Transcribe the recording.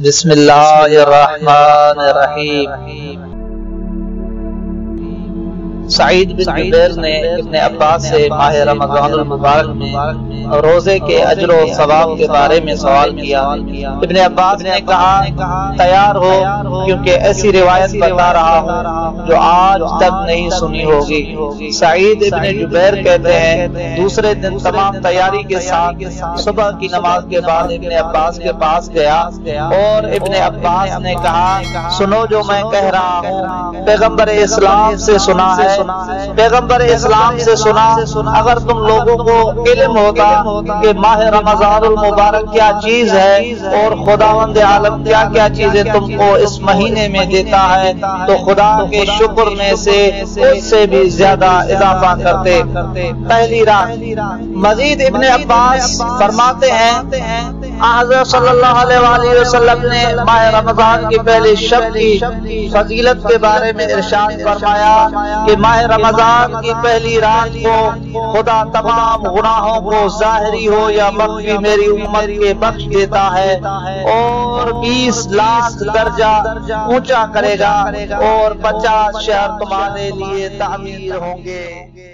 بسم اللہ الرحمن الرحیم۔ سعید بن جبیر نے ابن عباس سے ماہ رمضان المبارک میں روزے کے اجر و ثواب کے بارے میں سوال کیا۔ ابن عباس نے کہا تیار ہو، کیونکہ ایسی روایت بتا رہا ہوں جو آج تک نہیں سنی ہوگی۔ سعید ابن جبیر کہتے ہیں دوسرے دن تمام تیاری کے ساتھ صبح کی نماز کے بعد ابن عباس کے پاس گیا اور ابن عباس نے کہا سنو جو میں کہہ رہا ہوں، پیغمبر اسلام سے سنا ہے، پیغمبر اسلام سے سنا۔ اگر تم لوگوں کو علم ہوتا کہ ماہ رمضان المبارک کیا چیز ہے اور خداوند عالم کیا کیا چیزیں تم کو اس مہینے میں دیتا ہے تو خدا کے شکر میں سے اس سے بھی زیادہ اضافہ کرتے۔ پہلی رات۔ مزید ابن عباس فرماتے ہیں حضرت صلی اللہ علیہ وآلہ وسلم نے ماہ رمضان کی پہلی شب کی فضیلت کے بارے میں ارشاد فرمایا کہ ماہ رمضان کی پہلی رات کو خدا تمام گناہوں کو ظاہری ہو یا مخفی میری امت کے بخش دیتا ہے اور 20 لاکھ درجہ اونچا کرے گا اور 50 شہر تمہارے لیے تعمیر ہوں گے۔